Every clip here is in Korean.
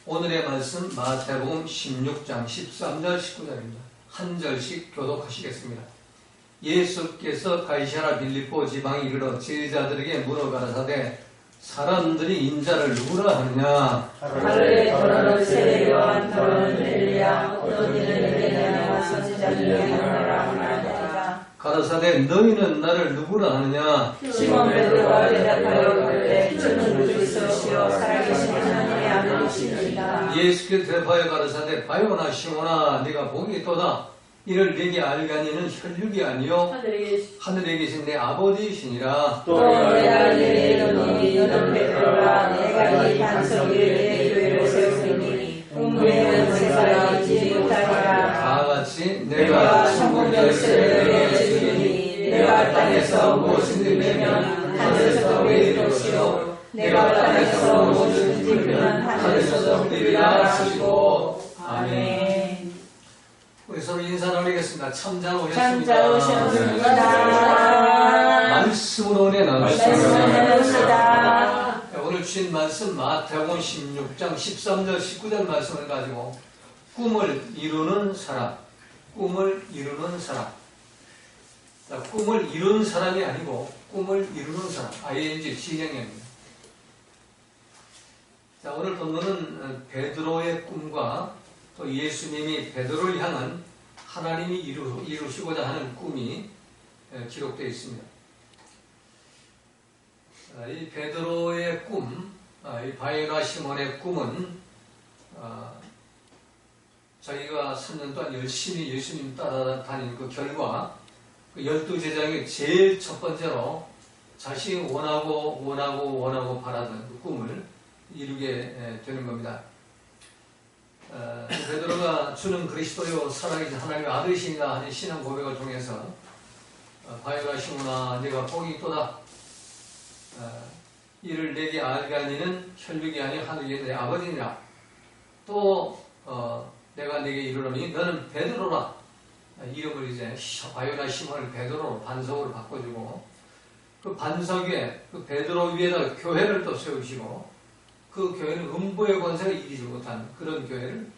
오늘의 말씀 마태복음 16장 13절 19절입니다. 한 절씩 교독하시겠습니다. 예수께서 가이사랴 빌립보 지방에 이르러 제자들에게 물어 가라사대 사람들이 인자를 누구라 하느냐? 하늘에 더러는 세례 요한, 더러는 엘리야, 어떤 이는 엘리야나 선지자 중에 하나라 하나니라. 가라사대 너희는 나를 누구라 하느냐? 시몬 베드로가 대답하여 그르되 주는 그리스도시요 살아계신 하나님의 아들이시니이다. 예수께서 대답하여 가라사대 바요나 시몬아 네가 복이 있도다. 이를 내게 알가니는 혈육이 아니요 하늘에 계신 내 아버지이시니라. 또 내가 내게 이르노니 너는 베드로라. 내가 이 반석 위에 내 교회를 세우리니 음부의 권세가 이기지 못하리라. 다같이 내가 천국 열쇠를 내게 주리니 내가 땅에서 무엇이든지 내면 하늘에서도 내릴 것이요 내가 땅에서 무엇이든지 들면 하늘에서도 들리라 하시고. 아멘. 우리 서로 인사 나누겠습니다. 참자 참자 오셨습니다. 오셨습니다. 말씀으로 은혜 말씀으로 나누십니다. 오늘 주신 말씀 마태복음 16장 13절 19절 말씀을 가지고 꿈을 이루는 사람, 꿈을 이루는 사람. 자, 꿈을 이루는 사람이 아니고 꿈을 이루는 사람, ing 진행형입니다. 자, 오늘 본문은 베드로의 꿈과 또 예수님이 베드로를 향한 하나님이 이루시고자 하는 꿈이 기록되어 있습니다. 이 베드로의 꿈, 이 바요나 시몬의 꿈은 자기가 3년 동안 열심히 예수님 따라다닌 그 결과 그 12제자의 제일 첫 번째로 자신이 원하고 바라던 그 꿈을 이루게 되는 겁니다. 베드로가 주는 그리스도요 살아계신 하나님의 아들이시니라 하는 신앙 고백을 통해서 바요나 시몬아 네가 복이 있도다. 이를 내게 알가니는 혈육이 아니 하늘에 내 아버지니라. 또 내가 내게 이르노니 너는 베드로라. 이름을 이제 바요나 시몬을 베드로로 반석으로 바꿔주고 그 반석 위에 그 베드로 위에다 교회를 또 세우시고 그 교회는 음부의 권세가 이기지 못한 그런 교회를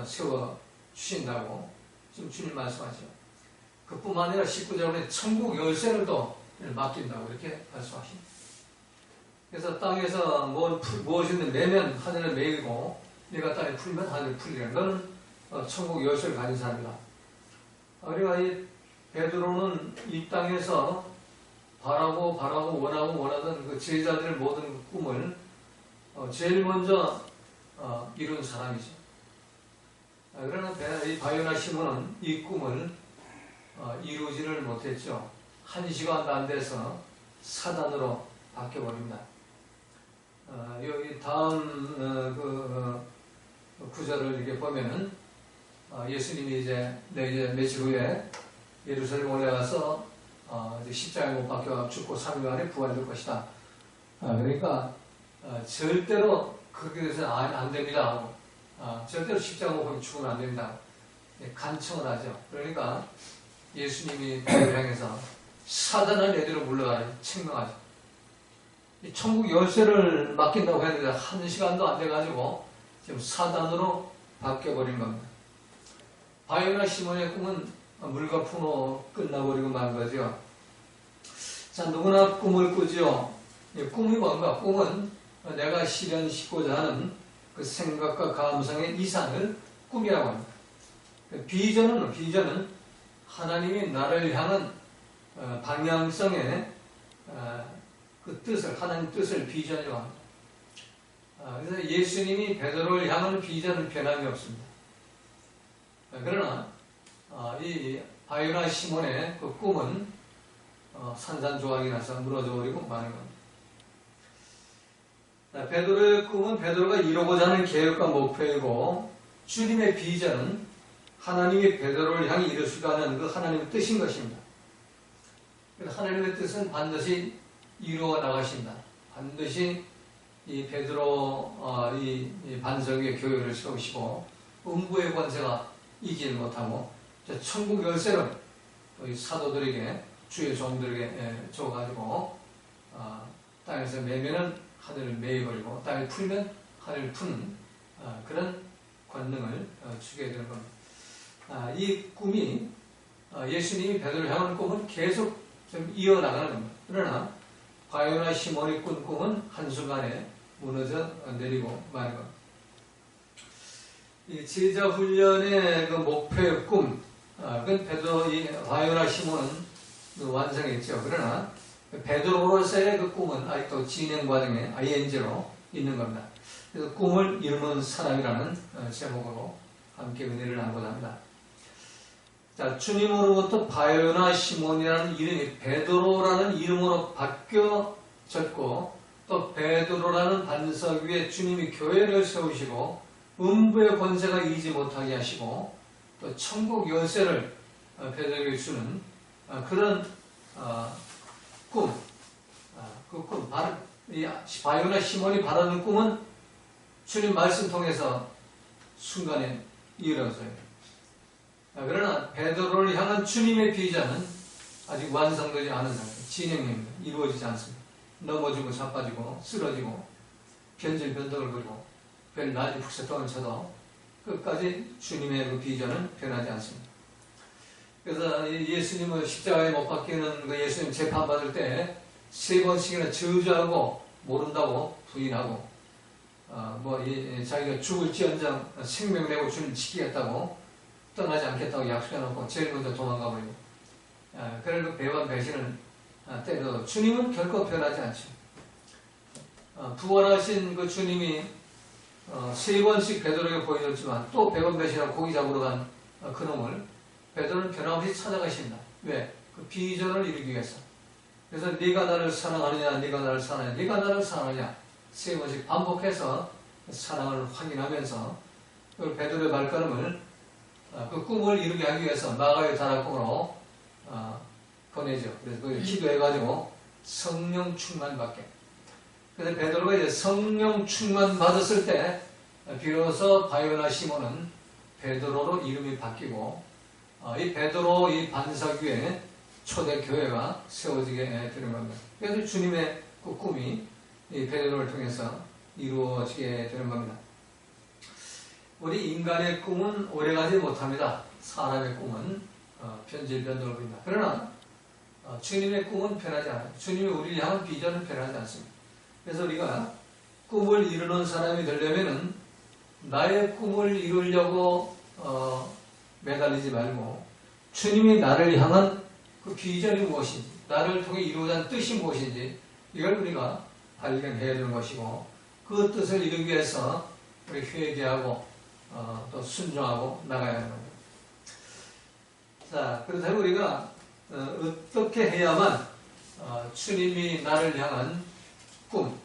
세워주신다고 지금 주님 말씀하죠. 그뿐만 아니라 19절에 천국 열쇠를 또 맡긴다고 이렇게 말씀하십니다. 그래서 땅에서 무엇이든 내면 하늘을 매이고 내가 땅에 풀면 하늘을 풀리라. 너는 천국 열쇠를 가진 사람이다. 우리가 이 베드로는 이 땅에서 바라고 원하던 그 제자들의 모든 그 꿈을 제일 먼저 이룬 사람이죠. 그러나 이 바요나 시몬은 이 꿈을 이루지를 못했죠. 1시간도 안 돼서 사단으로 바뀌어버립니다. 여기 다음 구절을 이렇게 보면은 예수님이 이제 며칠 후에 예루살렘 올라가서 이제 십자가에 못 박혀 죽고 3일 만에 부활될 것이다. 그러니까 절대로 그렇게 돼서는 안 됩니다. 절대로 십자가 못 박혀 죽으면 안 됩니다. 간청을 하죠. 그러니까 예수님이 베드로를 향해서 사단을 내 뒤로 물러가라 책망하죠. 이 천국 열쇠를 맡긴다고 했는데 1시간도 안 돼가지고 지금 사단으로 바뀌어버린 겁니다. 바요나 시몬의 꿈은 물과 풍로 끝나버리고 만 거죠. 자, 누구나 꿈을 꾸죠. 꿈이 뭔가? 꿈은 내가 실현시키고자 하는 그 생각과 감성의 이상을 꿈이라고 합니다. 비전은 하나님이 나를 향한 방향성의 그 뜻을, 하나님 뜻을 비전이라고 합니다. 그래서 예수님이 베드로를 향하는 비전은 변함이 없습니다. 그러나 이 바요나 시몬의 그 꿈은 산산조각이 나서 무너져 버리고 마는 겁니다. 베드로의 꿈은 베드로가 이루고자 하는 계획과 목표이고 주님의 비전은 하나님이 베드로를 향해 이루시려 하는 그 하나님의 뜻인 것입니다. 그래서 하나님의 뜻은 반드시 이루어 나가신다. 반드시 이 베드로 이 반석 위에 교회를 세우시고 음부의 권세가 이기지 못하고 천국 열쇠를 사도들에게 주의 종들에게 줘가지고 땅에서 매면은 하늘을 매여버리고 땅을 풀면 하늘을 푸는 그런 권능을 주게 되는 겁니다. 이 꿈이 예수님이 베드로를 향한 꿈은 계속 좀 이어나가는 겁니다. 그러나 바요나 시몬이 꾼 꿈은 한순간에 무너져 내리고 마는 겁니다. 이 제자 훈련의 그 목표의 꿈, 그건 바요나 시몬은 완성했죠. 그러나 베드로로서의 그 꿈은 아직도 진행 과정에 ing로 있는 겁니다. 그래서 꿈을 이루는 사람이라는 제목으로 함께 은혜를 나누고자 합니다. 자, 주님으로부터 바요나 시몬이라는 이름이 베드로라는 이름으로 바뀌어졌고, 또 베드로라는 반석 위에 주님이 교회를 세우시고 음부의 권세가 이기지 못하게 하시고 또 천국 열쇠를 베드로에게 주는 그런 꿈, 그 꿈, 바요나 시몬이 바라는 꿈은 주님 말씀 통해서 순간에 이루어져요. 그러나 베드로를 향한 주님의 비전은 아직 완성되지 않은 상태, 진행입니다. 이루어지지 않습니다. 넘어지고 자빠지고 쓰러지고 변질변덕을 걸고 별 낮이 북새통을 쳐도 끝까지 주님의 그 비전은 변하지 않습니다. 그래서 예수님을 십자가에 못 박히는 그 예수님 재판받을 때 3번씩이나 저주하고 모른다고 부인하고 자기가 죽을지언정 생명 내고 주님 지키겠다고 떠나지 않겠다고 약속해놓고 제일 먼저 도망가버리고 그런 그 배반 배신을 때려도 주님은 결코 변하지 않죠. 부활하신 그 주님이 3번씩 베드로에게 보여줬지만 또 배반 배신하고 고기 잡으러 간 그놈을 베드로는 변함없이 찾아가십니다. 왜? 그 비전을 이루기 위해서. 그래서 네가 나를 사랑하느냐, 네가 나를 사랑하느냐, 네가 나를 사랑하느냐 3번씩 반복해서 사랑을 확인하면서 그 베드로의 발걸음을 그 꿈을 이루게 하기 위해서 마가의 다락궁으로 보내죠. 그래서 그 기도해가지고 성령 충만 받게. 그래서 베드로가 이제 성령 충만 받았을 때 비로소 바요나 시몬은 베드로로 이름이 바뀌고 이 베드로 이 반석 위에 초대 교회가 세워지게 되는 겁니다. 그래서 주님의 그 꿈이 이 베드로를 통해서 이루어지게 되는 겁니다. 우리 인간의 꿈은 오래가지 못합니다. 사람의 꿈은 변질변동을 부린다. 그러나 주님의 꿈은 변하지 않아요. 주님이 우리를 향한 비전은 변하지 않습니다. 그래서 우리가 꿈을 이루는 사람이 되려면은 나의 꿈을 이루려고 매달리지 말고 주님이 나를 향한 그 비전이 무엇인지, 나를 통해 이루고자 하는 뜻이 무엇인지 이걸 우리가 발견해야 되는 것이고 그 뜻을 이루기 위해서 우리 회개하고 또 순종하고 나가야 하는 겁니다. 자, 그렇다면 우리가 어떻게 해야만 주님이 나를 향한 꿈,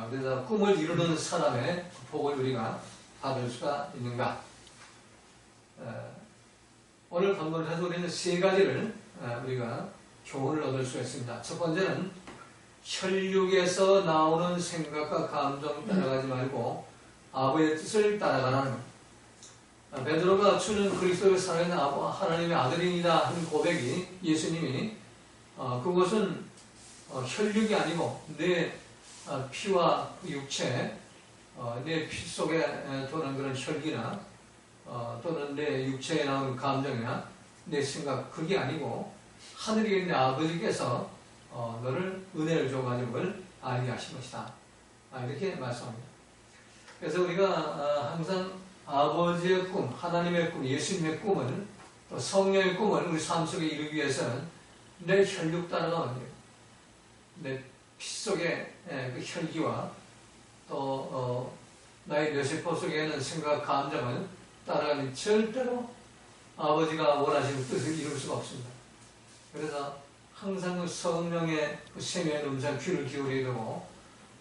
그래서 꿈을 이루는 사람의 복을 우리가 받을 수가 있는가? 오늘 본문을 해서 우리는 3가지를 우리가 교훈을 얻을 수가 있습니다. 첫 번째는 혈육에서 나오는 생각과 감정 따라가지 말고 아버지의 뜻을 따라가라는 겁니다. 베드로가 주는 그리스도를 살아있는 하나님의 아들입니다 하는 고백이 예수님이 그것은 혈육이 아니고 내 피와 육체, 내 피 속에 도는 그런 혈기나 또는 내 육체에 나오는 감정이나 내 생각 그게 아니고 하늘에 있는 아버지께서 너를 은혜를 줘가지고 알게 하신 것이다. 이렇게 말씀합니다. 그래서 우리가 항상 아버지의 꿈, 하나님의 꿈, 예수님의 꿈을 또 성령의 꿈을 우리 삶 속에 이루기 위해서는 내 혈육 따라가면 돼요. 내 피 속에 그 혈기와 또 나의 뇌세포 속에 있는 생각, 감정을 따라가면 절대로 아버지가 원하시는 뜻을 이룰 수가 없습니다. 그래서 항상 그 성령의 그 세미한 음성 귀를 기울이게 되고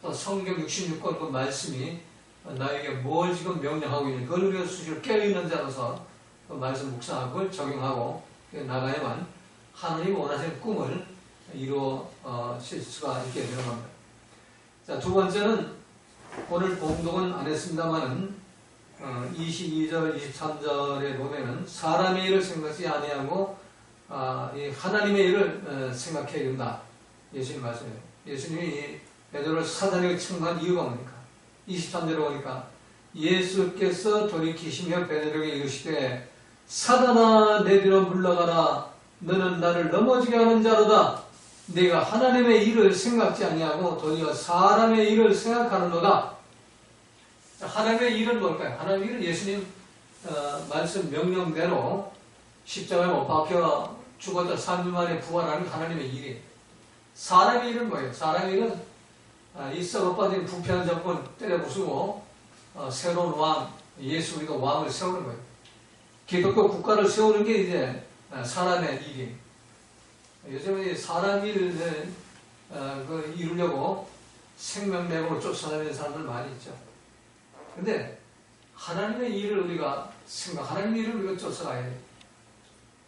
또 성경 66권 그 말씀이 나에게 뭘 지금 명령하고 있는지 그걸 우리가 수시로 깨어있는 자로서 그 말씀 묵상하고 그걸 적용하고 나가야만 하나님이 원하시는 꿈을 이루어질 수가 있게 되는 겁니다. 자, 두 번째는 오늘 봉독은 안 했습니다만은 22절, 23절에 보면은 사람의 일을 생각하지 아니하고 하나님의 일을 생각해야 된다. 예수님 말씀이에요. 예수님이 베드로를 사단에게 청구한 이유가 뭡니까? 23절에 보니까 예수께서 돌이키시며 베드로에게 이르시되 사단아 내게로 물러가라 너는 나를 넘어지게 하는 자로다 네가 하나님의 일을 생각지 아니하고 도리어 사람의 일을 생각하는도다. 하나님의 일은 뭘까요? 하나님의 일은 예수님 말씀 명령대로 십자가에 못 박혀 죽었다 3일 만에 부활하는 하나님의 일이에요. 사람의 일은 뭐예요? 사람의 일은 이 썩어빠진 부패한 정권 때려부수고 새로운 왕, 예수 그리스도 왕을 세우는 거예요. 기독교 국가를 세우는 게 이제 사람의 일이에요. 요즘에 사람 일을 이루려고 생명력으로 쫓아다니는 사람들 많이 있죠. 근데 하나님의 일을 우리가 하나님의 일을 우리가 쫓아가야 돼요.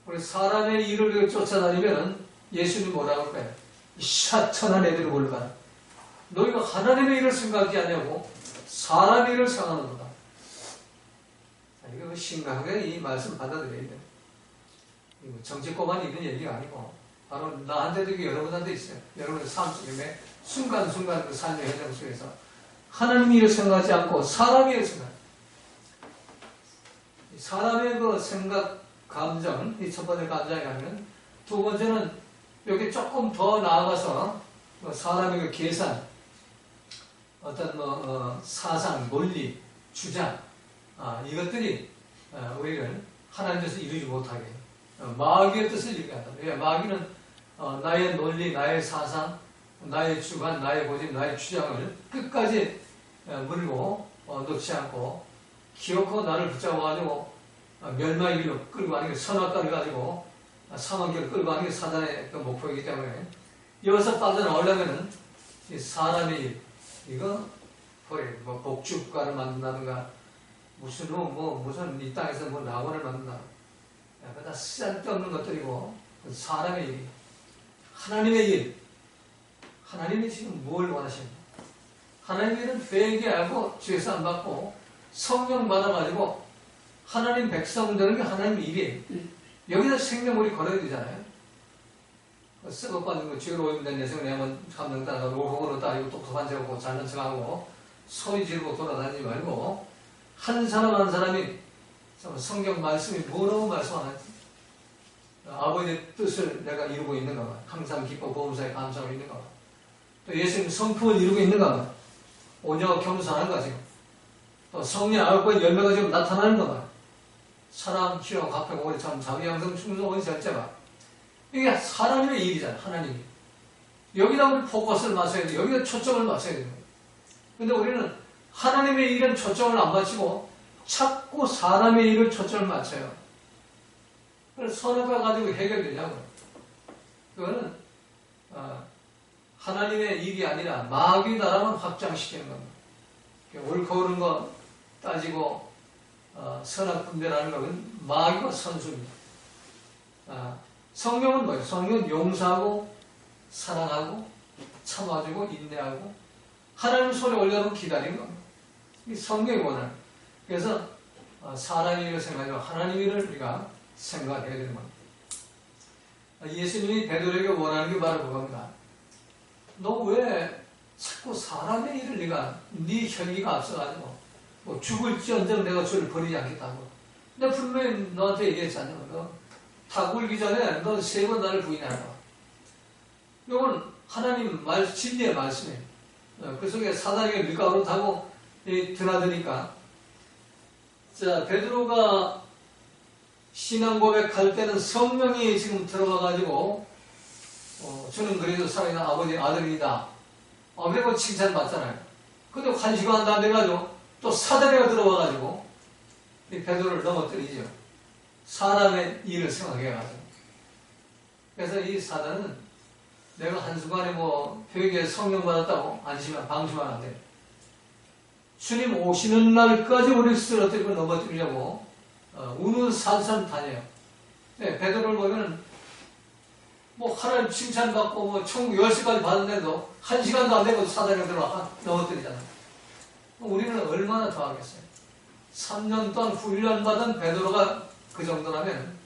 우리 사람의 일을 우리가 쫓아다니면 예수님 뭐라고 할까요? 이 샤천한 애들을 몰라라. 너희가 하나님의 일을 생각하지 않냐고 사람의 일을 생각하는 거다. 이거 심각하게 이 말씀 받아들여야 돼요. 정치권만 있는 얘기가 아니고 바로 나한테도 여러분한테 있어요. 여러분의 삶 속에 순간순간 그 삶의 현장 속에서 하나님의 일을 생각하지 않고 사람의 일을 생각해요. 사람의 그 생각, 감정, 이 첫 번째 감정이 아니면 두 번째는 여기 조금 더 나아가서 사람의 그 계산, 어떤 사상, 논리, 주장, 이것들이 우리를 하나님의 뜻을 이루지 못하게 해요. 마귀의 뜻을 이루게 한다. 왜? 마귀는 나의 논리, 나의 사상, 나의 주관, 나의 고집, 나의 주장을 끝까지 물고 놓지 않고 기어코 나를 붙잡아가지고 멸망의 길로 끌고 가는 게 선악과를 가지고 사망길을 끌고 가는 게 사단의 그 목표이기 때문에 여기서 빠져나오려면은 이 사람의 일, 이거 뭐 복주국가를 만든다든가 무슨 이 땅에서 뭐 낙원을 만든다. 다 쓸데없는 것들이고 사람의 일, 하나님의 일. 하나님이 지금 뭘 원하십니까? 하나님의 일은 회개하고 죄사 안 받고 성령 받아가지고 하나님 백성 되는 게 하나님의 일이에요. 여기다 생명물이 걸어야 되잖아요. 썩어 빠진 거, 죄로 오염된 내성을 내면 감정 따라가 로호로 따지고 똑똑한 척하고 잘난 척하고 소리 지르고 돌아다니지 말고 한 사람 한 사람이 성경 말씀이 뭐라고 말씀하는지 아버지의 뜻을 내가 이루고 있는가 봐. 항상 기뻐 보험사에 감사하고 있는가 봐. 또 예수님 성품을 이루고 있는가 봐. 오녀가 겸손한가 지금. 또 성령 아홉과 열매가 지금 나타나는가 봐. 사랑, 희락, 화평, 오래 참, 자비, 양성, 충성, 원시, 절제가. 이게 하나님의 일이잖아, 하나님이. 여기다 우리 포커스를 맞춰야 돼. 여기다 초점을 맞춰야 되는 거예요. 근데 우리는 하나님의 일은 초점을 안 맞추고 자꾸 사람의 일을 초점을 맞춰요. 그래서 선악과 가지고 해결되냐고요. 그거는 하나님의 일이 아니라 마귀 나라만 확장시키는 겁니다. 옳고 그른 거 따지고 선악 분별하는 것은 마귀와 선수입니다. 성령은 뭐예요? 성령은 용서하고 사랑하고 참아주고 인내하고 하나님 손에 올려놓고 기다리는 겁니다. 이 성령이 원하는. 그래서 사람의 일을 생각하고 하나님의 일을 우리가 생각해야 되는 겁니다. 예수님이 베드로에게 원하는 게 바로 그겁니다. 너 왜 자꾸 사람의 일을 네 혈기가 앞서가지고 뭐 죽을지언정 내가 주를 버리지 않겠다고. 내가 분명히 너한테 얘기했잖아. 너 다 굴기 전에 너 3번 나를 부인하라. 이건 하나님 진리의 말씀이에요. 그 속에 사단에게 밀가루 타고 드나드니까. 자, 베드로가 신앙 고백할 때는 성령이 지금 들어가가지고 주는 그래도 살아있는 아버지 아들이다. 그리고 칭찬받잖아요. 근데 관시가 안 돼가지고 또 사단이가 들어와가지고 이 베드로를 넘어뜨리죠. 사람의 일을 생각해가지고. 그래서 이 사단은 내가 한순간에 회개에 성령 받았다고 방심하면 안 돼요. 주님 오시는 날까지 우리를 쓰러뜨리고 넘어뜨리려고 우누산산 다녀요. 네, 베드로를 보면은 하나님 칭찬받고 천국 열쇠까지 받았는데도 1시간도 안 되고 사단에 들어와 넘어뜨리잖아요. 우리는 얼마나 더 하겠어요? 3년 동안 훈련받은 베드로가 그 정도라면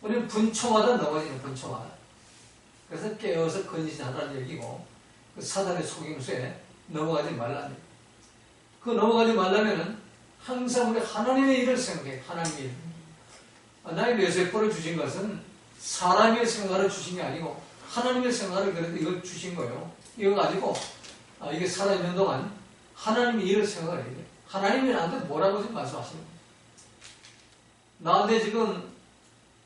우리는 분초마다 넘어지는 분초마다. 그래서 깨어서 건진하라는 얘기고 그 사단의 속임수에 넘어가지 말라는 얘기. 그 넘어가지 말라면은 항상 우리 하나님의 일을 생각해. 하나님의 일. 나에게 요셉벌을 주신 것은 사람의 생각을 주신 게 아니고 하나님의 생각을 그래도 이걸 주신 거예요. 이거 가지고 이게 살아있는 동안 하나님의 일을 생각을 해야 돼. 하나님이 나한테 뭐라고 지금 말씀하시는 거예요. 나한테 지금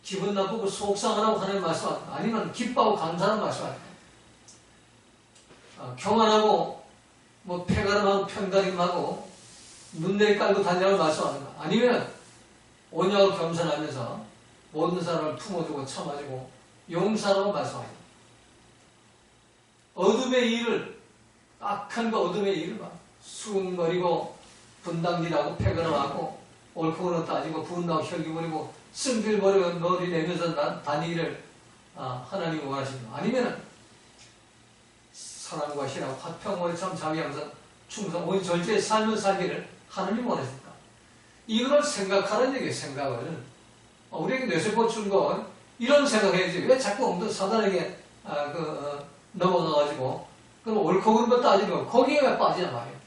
기분 나쁘고 속상하다고 하나님 말씀하시는 거예요. 아니면 기뻐하고 감사하는 말씀하시는 거예요. 경안하고 뭐 폐가름하고 편가름하고 눈내리 깔고 다니라고 말씀하시는 거예요. 아니면 온유하고 겸손하면서 모든 사람을 품어주고 참아주고 용서하라고 말씀하시는 거예요. 어둠의 일을 악한 그 어둠의 일을 막 수군거리고 분당질하고 패거나하고 옳고 그르고 따지고 분나고 혈기 부리고 쓴들버리고 머리 내면서 다니기를 하나님이 원하시는 거 아니면은 사랑과 신하고 화평 참 자비하면서 충성 온 절제의 삶을 살기를 하나님이 원하십니까? 이걸 생각하는 얘기예요. 생각을 우리에게 뇌세포 준 건 이런 생각해야지 왜 자꾸 엄청 사단에게 넘어가가지고 그럼 옳고 그른 거 따지는 거 거기에 왜 빠지냐 말이에요.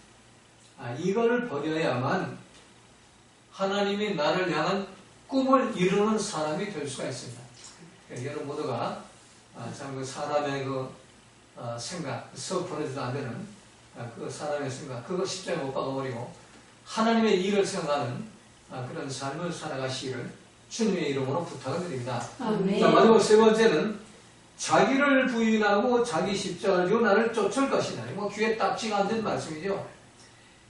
이걸 버려야만 하나님이 나를 향한 꿈을 이루는 사람이 될 수가 있습니다. 그러니까 여러분 모두가 참 그 사람의 생각, 썩버려지도 안 되는 그 사람의 생각, 그거 십자가에 못 박아버리고 하나님의 일을 생각하는 그런 삶을 살아가시기를 주님의 이름으로 부탁을 드립니다. 아멘. 자, 마지막 세 번째는 자기를 부인하고 자기 십자가를 지고 나를 쫓을 것이다. 뭐 귀에 딱지가 안 된 말씀이죠.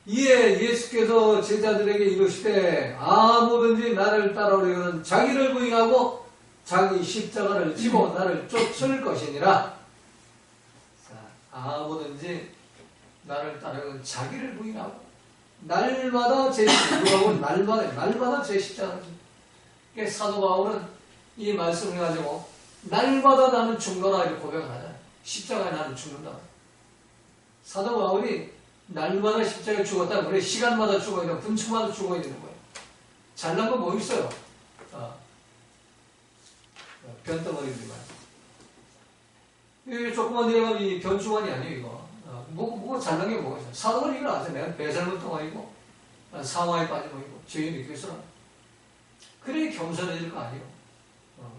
이에 예수께서 제자들에게 이르시되 아무든지 나를 따라오려는 자기를 부인하고 자기 십자가를 지고 나를 쫓을 것이니라. 자, 아무든지 나를 따르는 자기를 부인하고 날마다 제 십자가를 날마다 제 십자가를 지고. 사도 바울은 이 말씀을 가지고 날마다 나는 죽노라 이렇게 고백을 하잖아요. 십자가에 나는 죽는다. 사도 바울이 날마다 십자가에 죽었다. 그래 시간마다 죽어야 되고 분초마다 죽어야 되는 거예요. 잘난 거 뭐 있어요? 변덩어리들만. 이게 조그만 데가 이 변주만이 아니에요. 이거. 뭐가 잘난 게 뭐가 있어요? 사도 바울이 이걸 아세요. 내가 배설물 덩어리고 상화에 빠진 거이고 죄인이 되겠어. 그래 겸손해질 거 아니에요.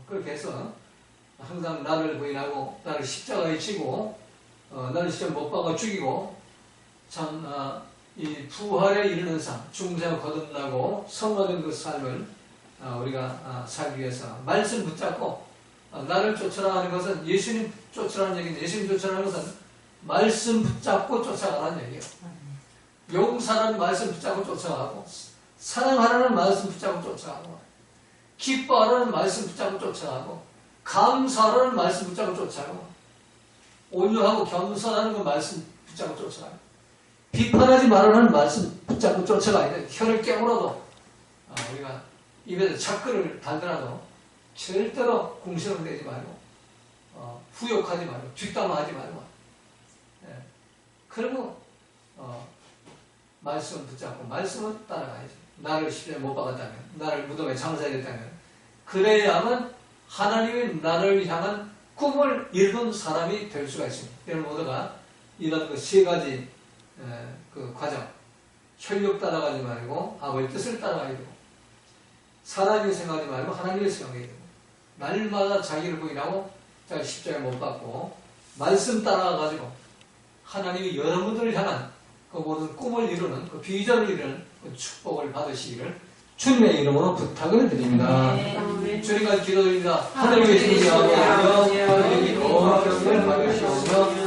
그렇게 해서 항상 나를 부인하고 나를 십자가에 지고 나를 십자가에 못 박아 죽이고 참 이 부활에 이르는 삶, 중생을 거듭나고 성화된 그 삶을 우리가 살기 위해서 말씀 붙잡고 나를 쫓으라 하는 것은 예수님 쫓으라는 얘기인데 예수님 쫓으라는 것은 말씀 붙잡고 쫓아가라는 얘기예요. 용서하는 말씀 붙잡고 쫓아가고 사랑하라는 말씀 붙잡고 쫓아가고 기뻐하라는 말씀 붙잡고 쫓아가고 감사하라는 말씀 붙잡고 쫓아가고 온유하고 겸손하는 그 말씀 붙잡고 쫓아가고 비판하지 말라는 말씀 붙잡고 쫓아가야 돼. 혀를 깨물어도 우리가 입에서 착글을 달더라도 절대로 궁시렁 대지 말고 후욕하지 말고 뒷담화하지 말고 그리고 말씀 붙잡고 말씀은 따라가야지. 나를 십자가에 못 박았다면 나를 무덤에 장사했다면 그래야만 하나님이 나를 향한 꿈을 이루는 사람이 될 수가 있습니다. 여러분 모두가 이런 그 세 가지 그 과정 혈육 따라가지 말고 아버지 뜻을 따라가야 되고 사람이 생각하지 말고 하나님의 생각해야 되고 날마다 자기를 부인하고 자기 십자가에 못 박고 말씀 따라가가지고 하나님이 여러분들을 향한 그 모든 꿈을 이루는 그 비전을 이루는 그 축복을 받으시기를 주님의 이름으로 부탁을 드립니다. 주님과 기도드립니다. 하늘에 계신 우리 아버지여 하나님이 거룩하게 받으시오며